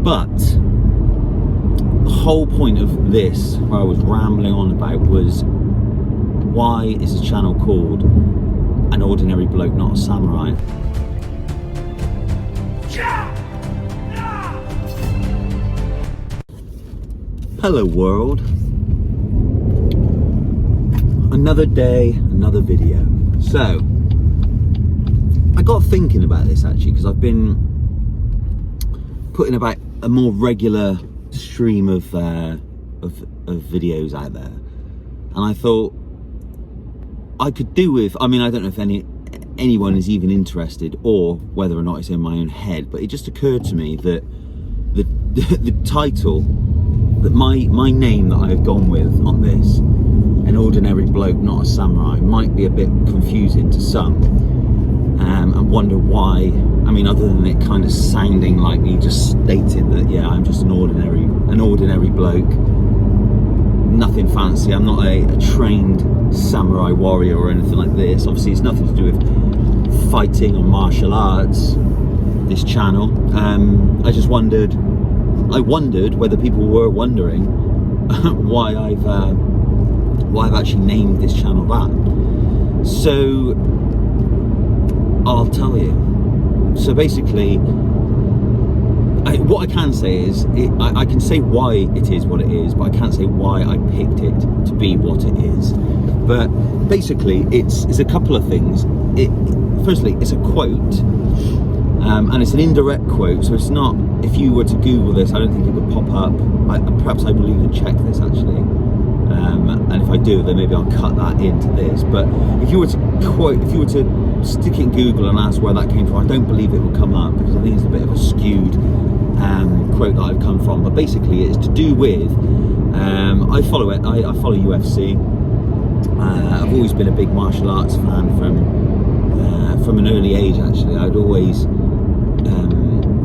But the whole point of this, where I was rambling on about, was why is this channel called An Ordinary Bloke Not a Samurai? Hello world. Another day, another video. So, I got thinking about this actually, because I've been putting about a more regular stream of videos out there, and I thought I could do with, I mean, I don't know if anyone is even interested or whether or not it's in my own head, but it just occurred to me that the title, that my name that I have gone with on this, An Ordinary Bloke Not a Samurai, might be a bit confusing to some, and wonder why. I mean, other than it kind of sounding like me just stating that, yeah, I'm just an ordinary bloke, nothing fancy. I'm not a trained samurai warrior or anything like this. Obviously, it's nothing to do with fighting or martial arts, this channel. I wondered whether people were wondering why I've actually named this channel that. So I'll tell you. So basically, what I can say is, I can say why it is what it is, but I can't say why I picked it to be what it is. But basically, it's a couple of things. Firstly, it's a quote, and it's an indirect quote, so it's not, if you were to Google this, I don't think it would pop up. Perhaps I will even check this actually, and if I do, then maybe I'll cut that into this. But if you were to stick it in Google and ask where that came from, I don't believe it will come up, because I think it's a bit of a skewed quote that I've come from. But basically, it's to do with, I follow UFC. I've always been a big martial arts fan from an early age. Actually, I'd always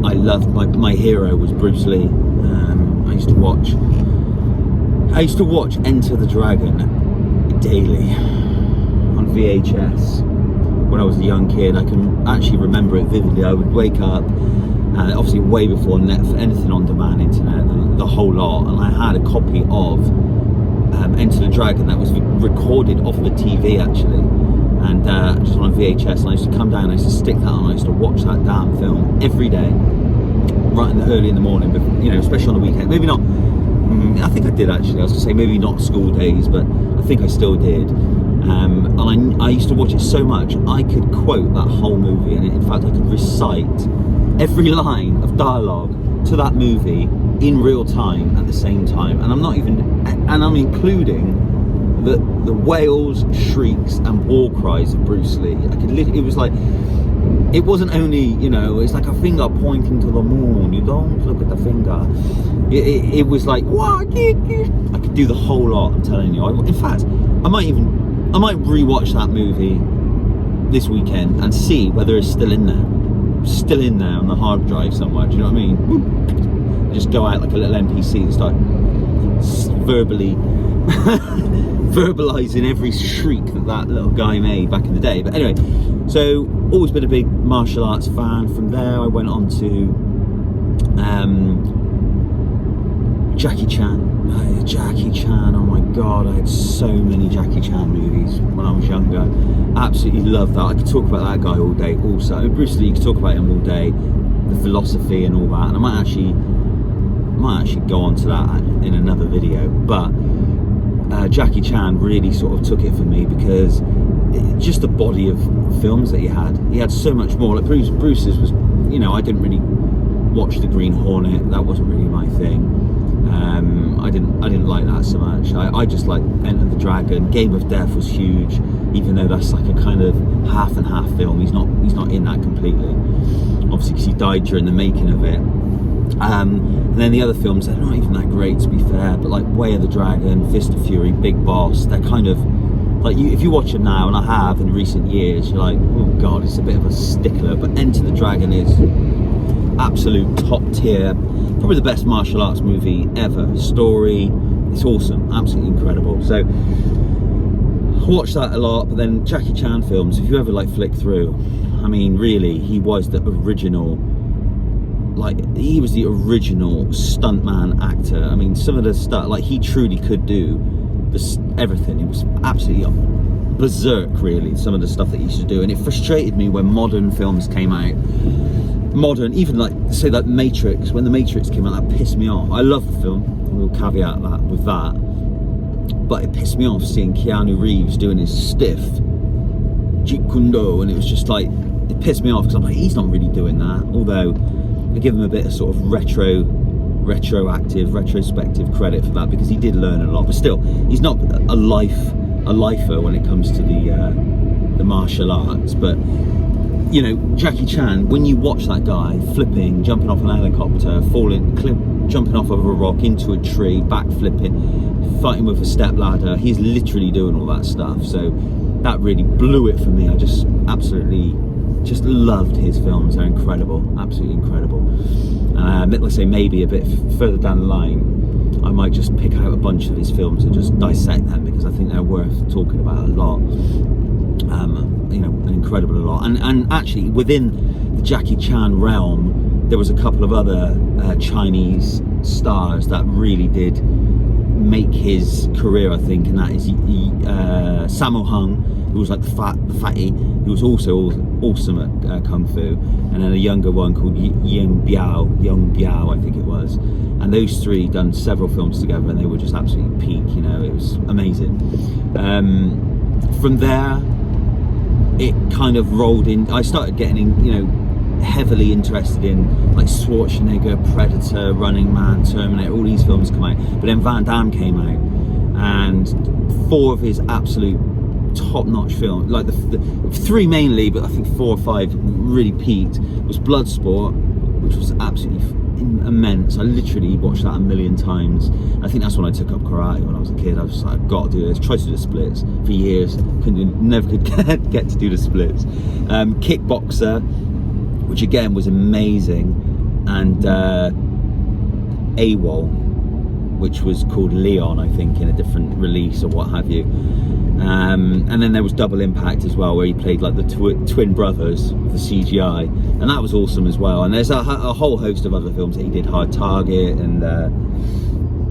I loved my hero was Bruce Lee. I used to watch Enter the Dragon daily on VHS when I was a young kid. I can actually remember it vividly. I would wake up, and obviously way before anything on demand internet, the whole lot, and I had a copy of Enter the Dragon that was recorded off the TV actually, and just on VHS, and I used to come down, I used to stick that on, I used to watch that damn film every day, right early in the morning, but, you know, especially on the weekend. Maybe not, I think I did actually, I was going to say maybe not school days, but I think I still did. And I used to watch it so much, I could quote that whole movie, and in fact I could recite every line of dialogue to that movie in real time at the same time, and I'm including the wails, shrieks and war cries of Bruce Lee. It was like, it wasn't only, you know, it's like a finger pointing to the moon, you don't look at the finger. It was like, what? I could do the whole lot, I'm telling you. In fact, I might rewatch that movie this weekend and see whether it's still in there on the hard drive somewhere. Do you know what I mean? Just go out like a little NPC and start verbalizing every shriek that little guy made back in the day. But anyway, so always been a big martial arts fan. From there I went on to Jackie Chan. Oh my god, I had so many Jackie Chan movies when I was younger. Absolutely loved that. I could talk about that guy all day also. Bruce Lee, you could talk about him all day, the philosophy and all that, and I might actually go on to that in another video. But Jackie Chan really sort of took it for me, because just the body of films that he had so much more. Like Bruce's was, you know, I didn't really watch The Green Hornet, that wasn't really my thing. I didn't like that so much. I just like Enter the Dragon. Game of Death was huge, even though that's like a kind of half and half film. He's not in that completely, obviously, because he died during the making of it. And then the other films, they're not even that great, to be fair, but like Way of the Dragon, Fist of Fury, Big Boss, they're kind of like, if you watch them now, and I have in recent years, you're like, oh god, it's a bit of a stickler. But Enter the Dragon is absolute top tier, probably the best martial arts movie ever. Story, it's awesome, absolutely incredible. So I watched that a lot. But then Jackie Chan films, if you ever like flick through, I mean, really, he was the original like, he was the original stuntman actor. I mean, some of the stuff, like, he truly could do everything. It was absolutely berserk, really, some of the stuff that he used to do. And it frustrated me when modern films came out. Modern, even like, say, like Matrix. When the Matrix came out, that pissed me off. I love the film, we'll caveat that with that, but it pissed me off seeing Keanu Reeves doing his stiff Jeet Kune Do, and it was just like, it pissed me off, because I'm like, he's not really doing that. Although I give him a bit of sort of retrospective credit for that, because he did learn a lot, but still, he's not a lifer when it comes to the martial arts. But you know, Jackie Chan, when you watch that guy flipping, jumping off an helicopter, jumping off of a rock into a tree, back flipping, fighting with a step ladder, he's literally doing all that stuff. So that really blew it for me. I just absolutely just loved his films. They're incredible, absolutely incredible. Let's say maybe a bit further down the line, I might just pick out a bunch of his films and just dissect them, because I think they're worth talking about a lot. You know, an incredible lot. And actually, within the Jackie Chan realm, there was a couple of other Chinese stars that really did make his career, I think, and that is Sammo Hung, who was like the fatty, who was also awesome at Kung Fu, and then a younger one called Yong Biao, I think it was. And those three done several films together, and they were just absolutely peak, you know, it was amazing. From there, it kind of rolled in. I started getting, you know, heavily interested in like Schwarzenegger, Predator, Running Man, Terminator, all these films come out. But then Van Damme came out, and 4 of his absolute top-notch films, like the 3 mainly, but I think 4 or 5 really peaked, was Bloodsport, which was absolutely immense. I literally watched that a million times. I think that's when I took up karate when I was a kid. I was just like, I've got to do this. Tried to do the splits for years, never could get to do the splits. Kickboxer, which again was amazing, and AWOL, which was called Leon, I think, in a different release or what have you. And then there was Double Impact as well, where he played like the twin brothers with the CGI, and that was awesome as well. And there's a whole host of other films that he did, Hard Target, and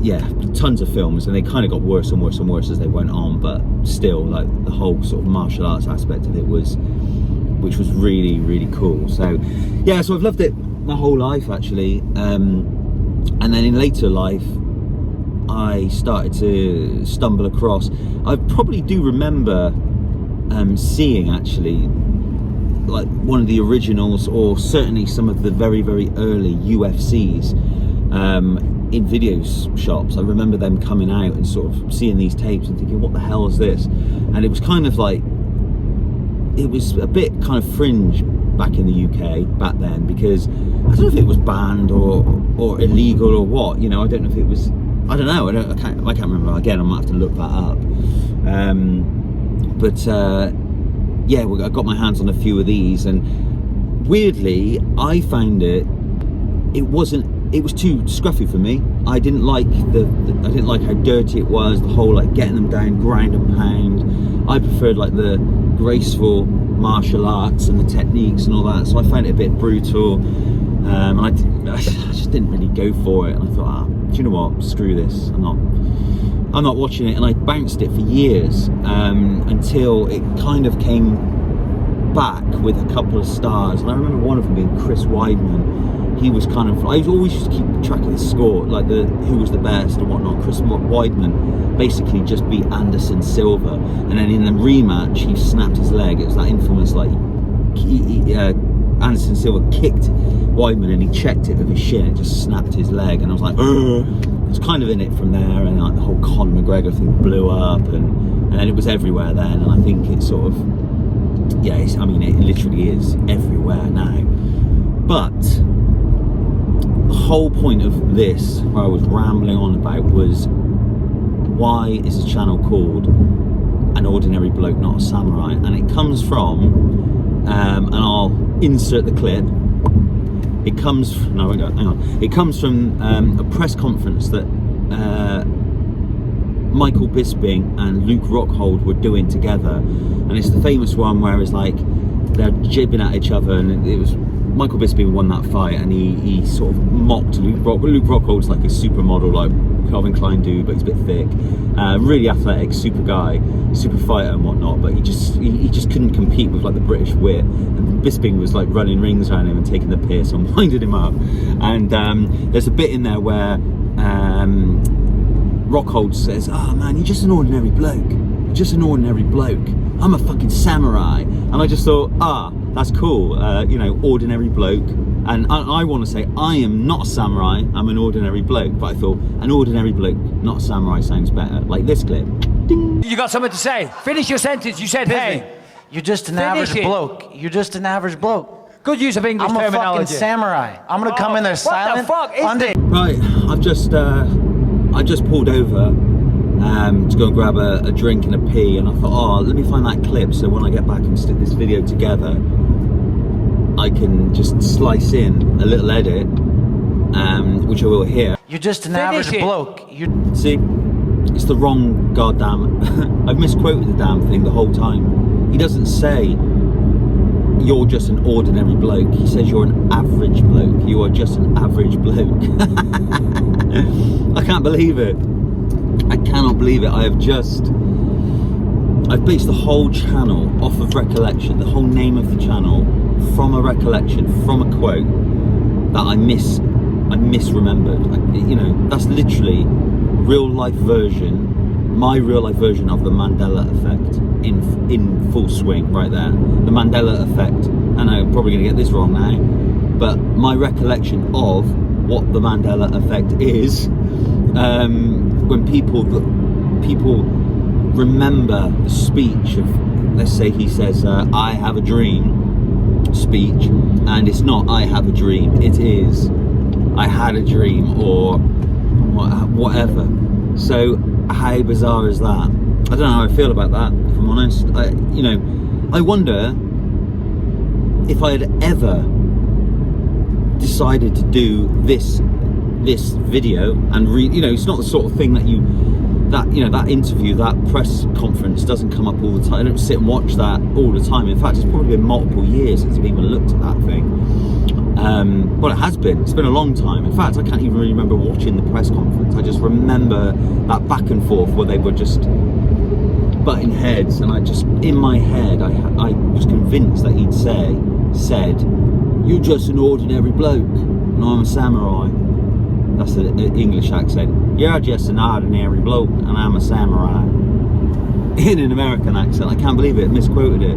yeah, tons of films, and they kind of got worse and worse and worse as they went on, but still, like, the whole sort of martial arts aspect of it which was really, really cool. So yeah, so I've loved it my whole life, actually. And then in later life, I started to stumble across, I probably do remember seeing, actually, like one of the originals, or certainly some of the very, very early UFCs in video shops. I remember them coming out and sort of seeing these tapes and thinking, what the hell is this? And it was kind of like, it was a bit kind of fringe back in the UK back then, because I don't know if it was banned or illegal or what, you know. I don't know if it was, I don't know, I can't remember. Again, I might have to look that up. Yeah, I got my hands on a few of these, and weirdly, I found it was too scruffy for me. I didn't like I didn't like how dirty it was, the whole like getting them down, grind and pound. I preferred like the graceful martial arts and the techniques and all that, so I found it a bit brutal, and I just didn't really go for it. And I thought, do you know what, screw this, I'm not watching it. And I bounced it for years, until it kind of came back with a couple of stars. And I remember one of them being Chris Weidman. He was kind of, I always used to keep track of the score, like who was the best and whatnot. Chris Weidman basically just beat Anderson Silva, and then in the rematch he snapped his leg. It was that infamous, like, Anderson Silva kicked Weidman and he checked it with his shin, it just snapped his leg, and I was like, ugh. It was kind of in it from there, and like the whole Conor McGregor thing blew up, and then it was everywhere then. And I think it sort of, yeah, I mean, it literally is everywhere now. But the whole point of this, where I was rambling on about, was, why is the channel called An Ordinary Bloke Not a Samurai? And it comes from, and I'll insert the clip. It comes from, no, hang on. It comes from a press conference that Michael Bisping and Luke Rockhold were doing together, and it's the famous one where it's like they're jibbing at each other, and it was Michael Bisping won that fight, and he sort of mocked Luke Rockhold's like a supermodel, like Calvin Klein dude, but he's a bit thick, really athletic, super guy, super fighter and whatnot. But he just couldn't compete with like the British wit. And Bisping was like running rings around him and taking the piss and winding him up. And there's a bit in there where Rockhold says, "Oh man, you're just an ordinary bloke. You're just an ordinary bloke. I'm a fucking samurai." And I just thought, that's cool, you know, ordinary bloke. And I want to say, I am not a samurai, I'm an ordinary bloke. But I thought, an ordinary bloke, not a samurai, sounds better. Like this clip. Ding. You got something to say? Finish your sentence. You said, hey. You're just an average bloke. You're just an average bloke. Good use of English terminology. I'm a fucking samurai. I'm gonna come in there silent. What the fuck is this? Right, I just pulled over to go and grab a drink and a pee, and I thought, let me find that clip so when I get back and stick this video together, I can just slice in a little edit, which I will here. You're just an average bloke. See, it's the wrong goddamn. I've misquoted the damn thing the whole time. He doesn't say you're just an ordinary bloke. He says you're an average bloke. You are just an average bloke. I can't believe it. I cannot believe it. I've based the whole channel off of recollection, the whole name of the channel from a recollection, from a quote that I misremembered. You know, that's literally real life version, my real life version of the Mandela effect in full swing right there. The Mandela effect, and I'm probably going to get this wrong now, but my recollection of what the Mandela effect is, when people remember the speech of, let's say he says, I have a dream speech, and it's not I have a dream, it is I had a dream, or whatever. So how bizarre is that? I don't know how I feel about that, if I'm honest. I wonder if I had ever decided to do this video and it's not the sort of thing that that interview, that press conference doesn't come up all the time. I don't sit and watch that all the time. In fact, it's probably been multiple years since I've even looked at that thing. Well, it has been. It's been a long time. In fact, I can't even really remember watching the press conference. I just remember that back and forth where they were just butting heads, and in my head, I was convinced that he'd said, "You're just an ordinary bloke, and I'm a samurai." That's an English accent. "You're just an ordinary bloke, and I'm a samurai." In an American accent. I can't believe it. Misquoted it.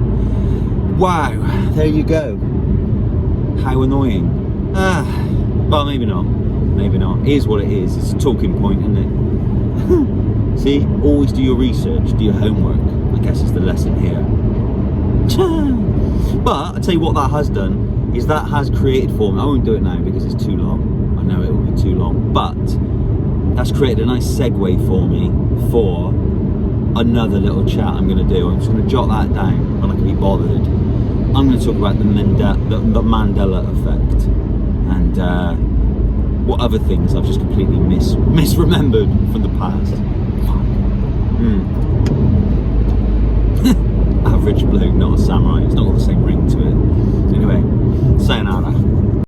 Wow. There you go. How annoying. Well, maybe not. Maybe not. It is what it is. It's a talking point, isn't it? See? Always do your research. Do your homework. I guess is the lesson here. But, I'll tell you what that has done, is that has created for me, I won't do it now because it's too long. I know it will be too long, but that's created a nice segue for me for another little chat I'm going to do. I'm just going to jot that down when I can be bothered. I'm going to talk about the Mandela effect and what other things I've just completely misremembered from the past. Average bloke, not a samurai. It's not got the same ring to it. Anyway, sayonara.